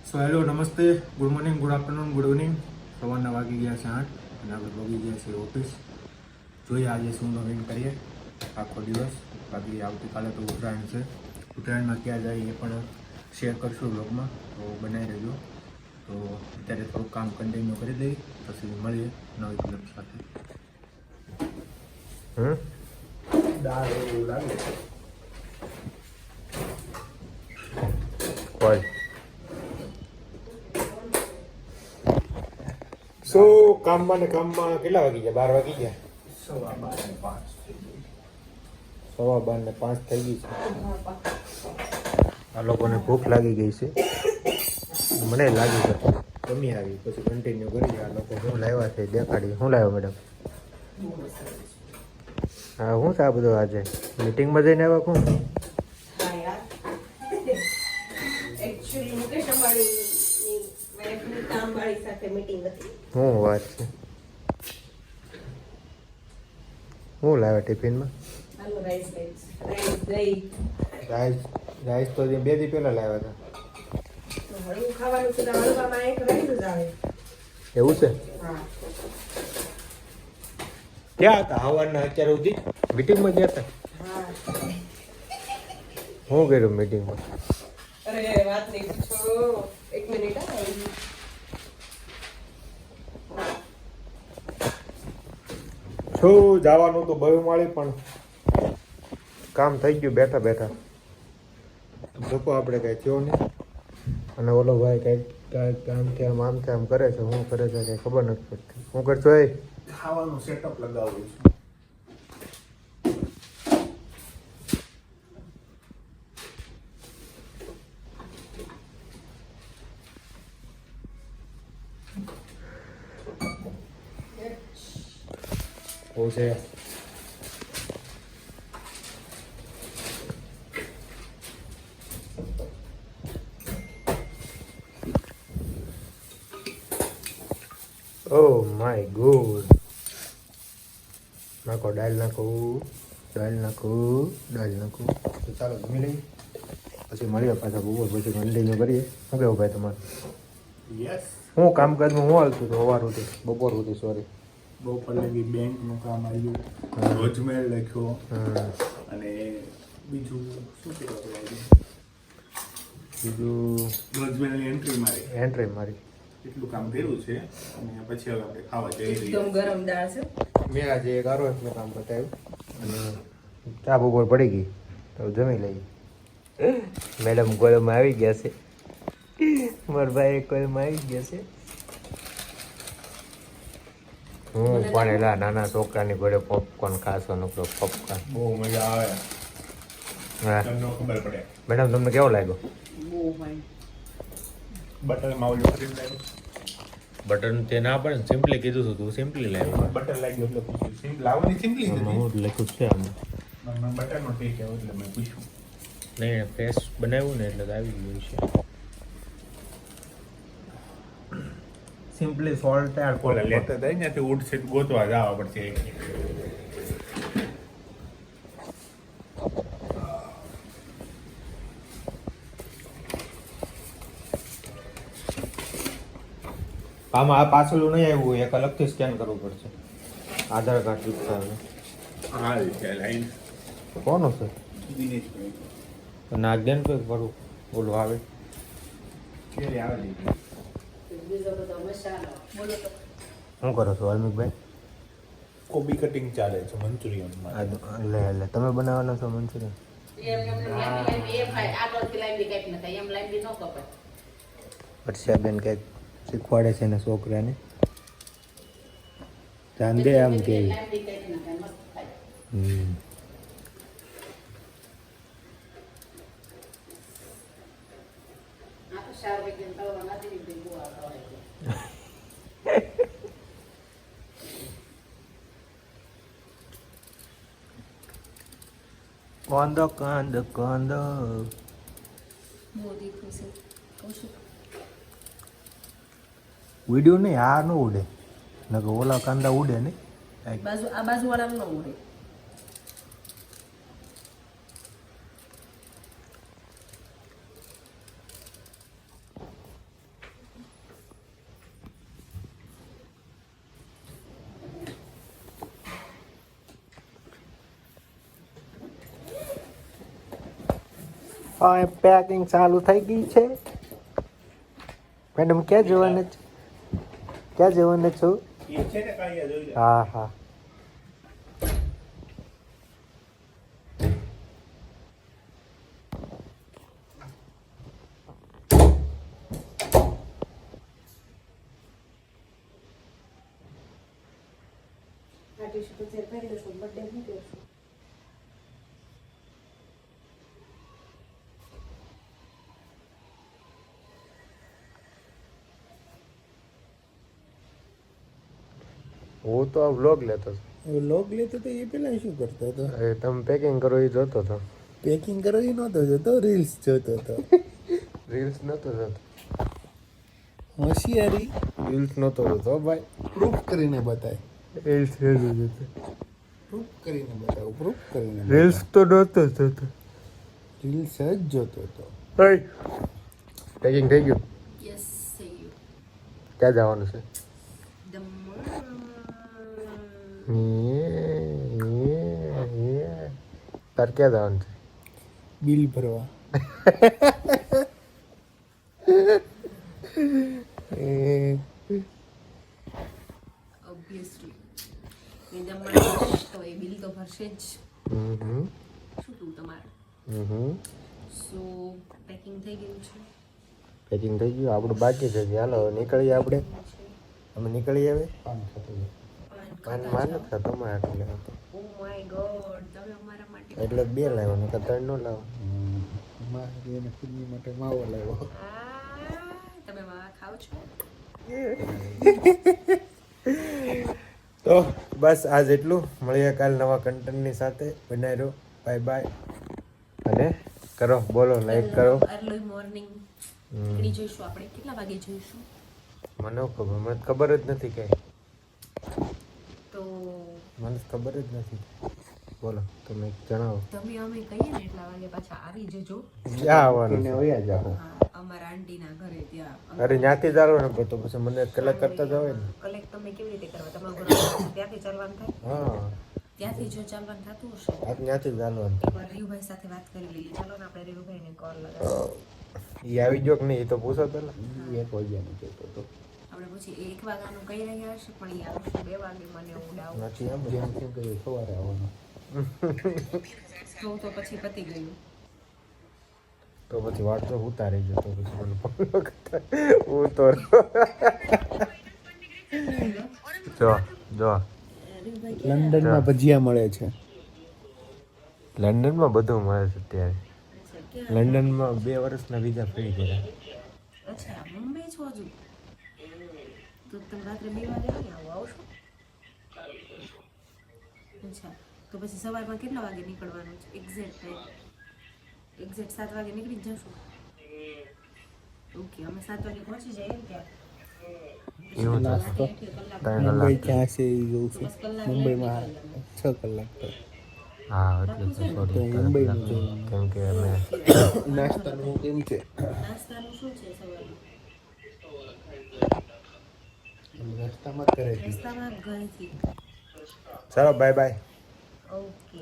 So hello નમસ્તે, good morning, good afternoon, good evening. સવારના વાગી ગયા છે 8 અને આપણે પગી ગયા છીએ ઓફિસ. જોઈએ આજે શું નવીન કરીએ આખો દિવસ. બાકી આવતીકાલે તો ઉત્તરાયણ છે. ઉત્તરાયણમાં ક્યાં જાય એ પણ શેર કરશું બ્લોગમાં, તો બનાવી રહેજો. તો અત્યારે થોડુંક કામ કન્ટિન્યુ કરી દઈએ, પછી મળીએ નવી ક્લિપ સાથે. દાળ એવું લાગે કોઈ શું કામમાં ને કામમાં કેટલા વાગી ગયા? 12 વાગી ગયા. 12:05 થઈ ગઈ છે. આ લોકોને ભૂખ લાગી ગઈ છે, મને લાગી છે. કમી આવી પછી કન્ટિન્યુ કરી. આ લોકો શું લાવ્યા છે દેખાડી. શું લાવ્યો મેડમ? હા, શું છે આ બધું? આજે મીટિંગમાં જઈને આવ્યા કોણ? શું વાત છે? શું લાવ્યા ટિફિનમાં? રાઈસ તો 2 દી પહેલા લાવ્યા હતા. એવું છે? ક્યાં હતા હવારના અત્યારે સુધી? મીટિંગમાં ગયા હતા? શું કર્યું મીટિંગમાં? અરે વાત નહીં પૂછો, એક મિનિટ. શું જવાનું તો બહુ માળી, પણ કામ થઈ ગયું બેઠા બેઠા. લોકો આપણે કઈ થયો નહીં. અને ઓલો ભાઈ કઈક આમથી આમ કરે છે. શું કરે છે કઈ ખબર નથી પડતી. શું કરશો? એ ખાવાનું સેટઅપ લગાવું છું. બહુ છે. Oh my god. નાખો દાળ, નાખું દાળ, નાખું દાળ, નાખું. તો ચાલો જમી લઈએ, પછી મળીએ પાછા બપોર પછી કન્ટિન્યુ કરીએ. શું કહેવું ભાઈ તમારે? યસ. હું કામકાજમાં હું હાલતું હતું સવાર સુધી, બપોર સુધી? સોરી, બપોર લગી બેંકનું કામ આવ્યું, રોજમેર લખ્યો અને બીજું શું કહેવાય, બીજું રોજમેરની એન્ટ્રી મારી. એન્ટ્રી મારી. એટલું કામ કર્યું છે અને પછી હવે આપણે ખાવા જઈ એકદમ રહ્યા ગરમ દાળ છે. મેં આજે એક આરોસનું કામ બતાવ્યું અને ચા બપોર પડી ગઈ તો જમી લઈએ. મેડમ કોલમાં આવી ગયા છે. મારા ભાઈ કોલમાં આવી ગયા છે. હું પણ એલા નાના છોકરાની ઘોડે પોપકોર્ન ખાશો નકરો પોપકોર્ન. બહુ મજા આવે. હા તમને ખબર પડે. મેડમ, તમને કેવો લાગ્યો? બહુ ફાઈન. બટર માવલું ક્રીમ લાગ્યું. બટર તે ના પડે ને, સિમ્પલી કીધું હતું તું સિમ્પલી લાવ્યો. બટર લાગ્યું એટલે પૂછ્યું. સિમ્પલ લાવવાની સિમ્પલી હું લખ્યું છે આમાં. મને બટરનો ટેક આવ્યો એટલે મેં પૂછ્યું. નહીં, ફ્રેશ બનાવ્યું ને એટલે તો આવી ગયું છે. સિમ્પલી સોલ્ટ એડ ઓલા લેતા થાય ત્યાંથી ઉડશે ગોતવા જવા પડશે. આમાં આ પાછળનું નહીં આવ્યું, એક અલગથી સ્કેન કરવું પડશે. આધાર કાર્ડ વિકસાવે. હાલ છે લાઈન. કોનું છે? દિનેશભાઈ નાગદેન કોઈ કરું ઓલું આવે. ક્યારે આવેલી? બીજો બધો મસાલો બોલો તો. શું કરો છો વાલ્મિકભાઈ? કોબી કટિંગ ચાલે છે મંચુરિયનમાં. લે તમે બનાવવાના છો મંચુરિયન? વર્ષાબેન કંઈક શીખવાડે છે ને છોકરાને. ચાંદે આમ કે કોંદો કોંદો કોંદો. વિડીયો નહીં, આ ન ઉડે. નકર ઓલા કાંદા ઉડે ને. આ બાજુ વાળા ન ઉડે. હા પેકિંગ ચાલુ થઈ ગઈ છે મેડમ ક્યાં જવાના છે ક્યાં જવાના છો એ છે ને કાંઈ જોઈ લે. હા હા આ ટીશર્ટ તો જે પહેરી લેશું બર્થડે હું પહેરશું હું તો આ વ્લોગ લેતો હતો લોગ લેતો તો એ પેલા શું કરતો હતો એ તમે પેકિંગ કરો એ જોતો હતો પેકિંગ કરો એ નહોતો જોતો રીલ્સ જોતો હતો રીલ્સ નતો જોતો હોશિયારી રીલ્સ નતો જોતો ભાઈ પ્રૂફ કરીને બતાય રીલ્સ જોતો પ્રૂફ કરીને બતાવો પ્રૂફ કરીને રીલ્સ તો નતો જોતો રીલ્સ જ જોતો હતો પેકિંગ થઈ ગયું યસ સહી ક્યાં જવાનું છે તાર ક્યાં જવાનું છે બિલ ભરવા ઓબ્વિયસલી નિદમણ તો એ બિલ તો ભરશે જ હમ શું કહું તમારે હમ સો પેકિંગ થઈ ગયું છે પેકિંગ થઈ ગયું આપણું બાકી છે હાલો હવે નીકળીએ આપણે અમે નીકળીએ હવે પાન માર નથી ખાતો મારે એટલે ઓ માય ગોડ તમે અમારા માટે એટલે બે લાવ્યો ને ત્રણ નો લાવો મારે એને ખુદની માટે માવો લાવ્યો તમે માવા ખાવ છો તો બસ આજ એટલું મળીએ કાલ નવા કન્ટેન્ટની સાથે બનાવી રહ્યો બાય બાય અને કરો બોલો લાઈક કરો અર્લી મોર્નિંગ નીકળી જઈશું આપણે કેટલા વાગે જઈશું મને ખબર મને ખબર જ નથી કઈ તો મને ખબર જ નથી બોલો તમે જણાવો તમે અમે કહીએ ને એટલા વાગે પાછા આવી જજો ક્યાં આવવાનું એને છે? વયા જાઓ હા, અમારા આંટીના ઘરે ત્યાં અરે ત્યાંથી ચાલો ને તો પછી મને કલેક્ટ કરતા જ આવે ને કલેક્ટ તમે કેવી રીતે કરવા તમારું ઘર ત્યાંથી ચાલવાનું થાય હા ત્યાંથી જો ચાલવાનું થતું હશે આ ત્યાંથી ચાલવાનું એકવાર રીયુભાઈ સાથે વાત કરી લઈએ ચાલો ને આપણે રીયુભાઈને કોલ લગાવીએ એ આવી ગયો કે નહીં એ તો પૂછો પેલા એક વાગ્યાનું કહેતો હતો આપણે પછી 1 વાગ્યાનું કહી રહ્યા હશે પણ એ આવશે 2 વાગે મને એવું ડાઉટ નથી એમ જેમ કેમ કર્યું સવારે આવવાનું તો પછી પતી ગયું તો પછી વાટતો ઉતારી ગયો તો પછી મને ફોન કરતા હું તો જો જો રીયુભાઈ લંડનમાં ભજીયા મળે છે લંડનમાં બધું મળે છે અત્યારે ક્યાં લંડનમાં 2 વર્ષના વિઝા ફ્રી કર્યા અચ્છા મુંબઈ છો હજુ તો તમે રાત્રે 2 વાગે નહીં આવશો અચ્છા તો પછી સવારમાં કેટલા વાગે નીકળવાનું છે એક્ઝેક્ટ ટાઈમ એક્ઝેક્ટ 7 વાગે નીકળી જ જશું ઓકે અમે 7 વાગે પહોંચી જઈએ ને ત્યાં એવું છે નાસ્તો 3 મુંબઈ કલાક ક્યાં છે એ જોઉં છું બસ કલાક મુંબઈમાં 6 કલાક તો હા એટલે તો સોરી મુંબઈનું જોવાનું. કેમ કે અમે નાસ્તાનું કેમ છે નાસ્તાનું શું છે સવારે રસ્તામાં જ કરે છે રસ્તામાં ઘરેથી ચાલો બાય બાય ઓકે